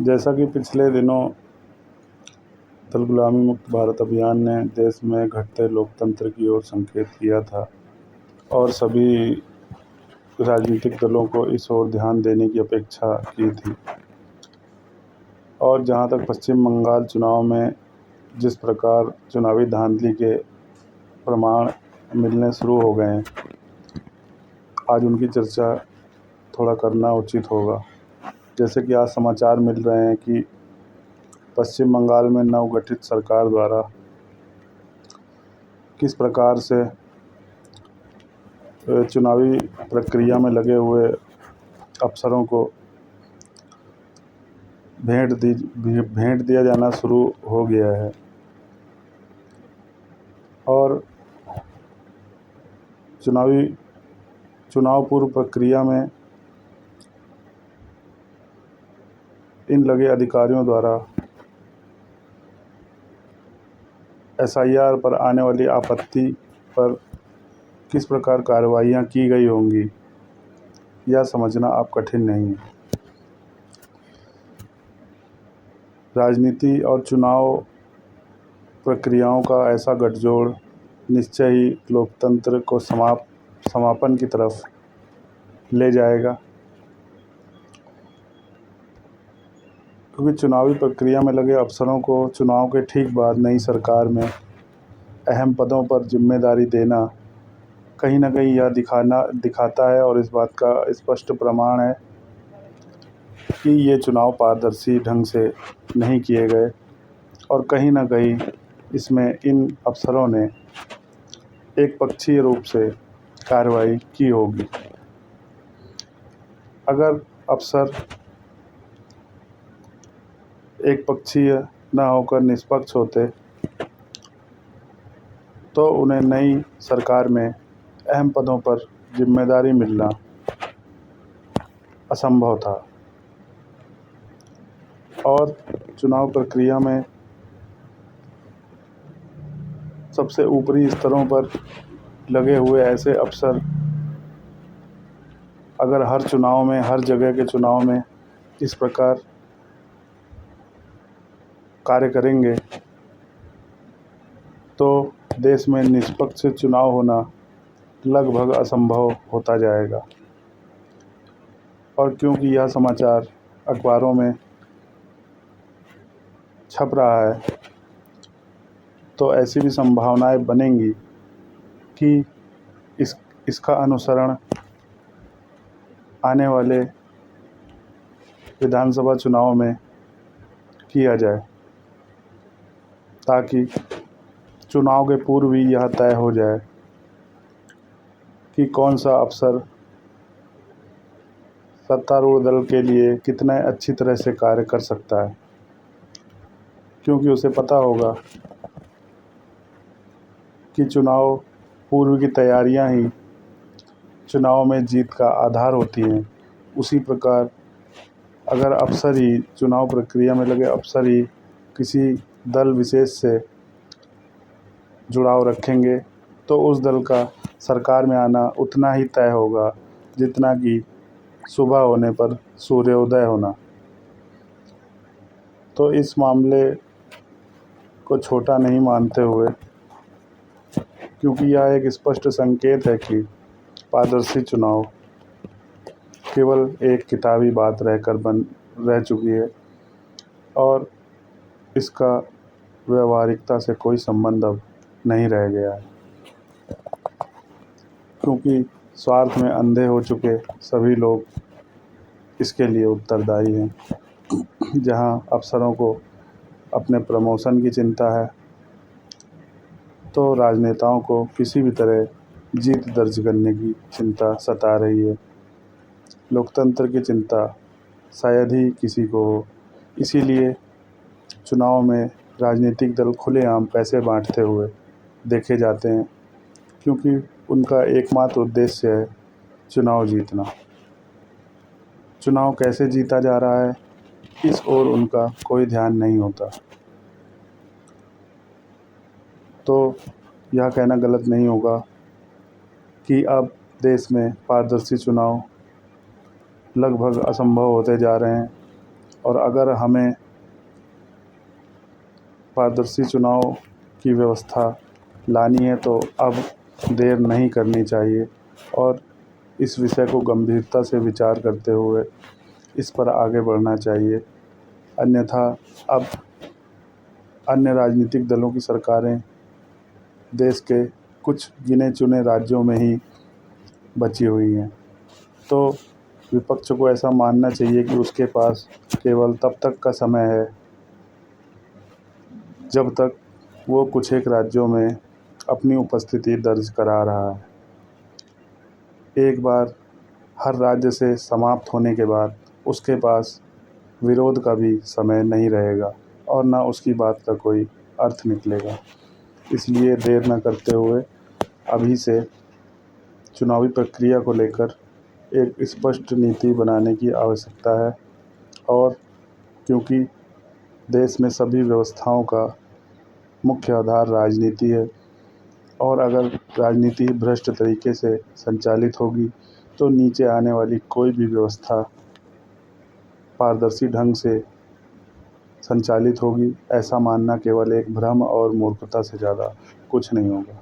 जैसा कि पिछले दिनों दल गुलामी मुक्त भारत अभियान ने देश में घटते लोकतंत्र की ओर संकेत किया था और सभी राजनीतिक दलों को इस ओर ध्यान देने की अपेक्षा की थी। और जहां तक पश्चिम बंगाल चुनाव में जिस प्रकार चुनावी धांधली के प्रमाण मिलने शुरू हो गए हैं, आज उनकी चर्चा थोड़ा करना उचित होगा। जैसे कि आज समाचार मिल रहे हैं कि पश्चिम बंगाल में नवगठित सरकार द्वारा किस प्रकार से चुनावी प्रक्रिया में लगे हुए अफसरों को भेंट दिया जाना शुरू हो गया है। और चुनाव पूर्व प्रक्रिया में इन लगे अधिकारियों द्वारा एसआईआर पर आने वाली आपत्ति पर किस प्रकार कार्रवाइयाँ की गई होंगी, यह समझना अब कठिन नहीं है। राजनीति और चुनाव प्रक्रियाओं का ऐसा गठजोड़ निश्चय ही लोकतंत्र को समापन की तरफ ले जाएगा, क्योंकि चुनावी प्रक्रिया में लगे अफसरों को चुनाव के ठीक बाद नई सरकार में अहम पदों पर जिम्मेदारी देना कहीं ना कहीं यह दिखाता है और इस बात का स्पष्ट प्रमाण है कि ये चुनाव पारदर्शी ढंग से नहीं किए गए और कहीं ना कहीं इसमें इन अफसरों ने एक पक्षीय रूप से कार्रवाई की होगी। अगर अफसर एक पक्षीय न होकर निष्पक्ष होते तो उन्हें नई सरकार में अहम पदों पर जिम्मेदारी मिलना असंभव था। और चुनाव प्रक्रिया में सबसे ऊपरी स्तरों पर लगे हुए ऐसे अफसर अगर हर जगह के चुनाव में इस प्रकार कार्य करेंगे तो देश में निष्पक्ष चुनाव होना लगभग असंभव होता जाएगा। और क्योंकि यह समाचार अखबारों में छप रहा है, तो ऐसी भी संभावनाएं बनेंगी कि इसका अनुसरण आने वाले विधानसभा चुनाव में किया जाए, ताकि चुनाव के पूर्व ही यह तय हो जाए कि कौन सा अफसर सत्तारूढ़ दल के लिए कितने अच्छी तरह से कार्य कर सकता है, क्योंकि उसे पता होगा कि चुनाव पूर्व की तैयारियां ही चुनाव में जीत का आधार होती हैं। उसी प्रकार अगर अफसर ही चुनाव प्रक्रिया में लगे अफसर ही किसी दल विशेष से जुड़ाव रखेंगे तो उस दल का सरकार में आना उतना ही तय होगा जितना कि सुबह होने पर सूर्योदय होना। तो इस मामले को छोटा नहीं मानते हुए, क्योंकि यह एक स्पष्ट संकेत है कि पारदर्शी चुनाव केवल एक किताबी बात रह चुकी है और इसका व्यावहारिकता से कोई संबंध अब नहीं रह गया है, क्योंकि स्वार्थ में अंधे हो चुके सभी लोग इसके लिए उत्तरदायी हैं। जहां अफसरों को अपने प्रमोशन की चिंता है, तो राजनेताओं को किसी भी तरह जीत दर्ज करने की चिंता सता रही है। लोकतंत्र की चिंता शायद ही किसी को हो। इसीलिए चुनाव में राजनीतिक दल खुलेआम पैसे बांटते हुए देखे जाते हैं, क्योंकि उनका एकमात्र उद्देश्य है चुनाव जीतना। चुनाव कैसे जीता जा रहा है, इस ओर उनका कोई ध्यान नहीं होता। तो यह कहना गलत नहीं होगा कि अब देश में पारदर्शी चुनाव लगभग असंभव होते जा रहे हैं और अगर हमें पारदर्शी चुनाव की व्यवस्था लानी है तो अब देर नहीं करनी चाहिए और इस विषय को गंभीरता से विचार करते हुए इस पर आगे बढ़ना चाहिए। अन्यथा अब अन्य राजनीतिक दलों की सरकारें देश के कुछ गिने चुने राज्यों में ही बची हुई हैं, तो विपक्ष को ऐसा मानना चाहिए कि उसके पास केवल तब तक का समय है जब तक वो कुछ एक राज्यों में अपनी उपस्थिति दर्ज करा रहा है। एक बार हर राज्य से समाप्त होने के बाद उसके पास विरोध का भी समय नहीं रहेगा और ना उसकी बात का कोई अर्थ निकलेगा। इसलिए देर न करते हुए अभी से चुनावी प्रक्रिया को लेकर एक स्पष्ट नीति बनाने की आवश्यकता है। और क्योंकि देश में सभी व्यवस्थाओं का मुख्य आधार राजनीति है और अगर राजनीति भ्रष्ट तरीके से संचालित होगी तो नीचे आने वाली कोई भी व्यवस्था पारदर्शी ढंग से संचालित होगी। ऐसा मानना केवल एक भ्रम और मूर्खता से ज़्यादा कुछ नहीं होगा।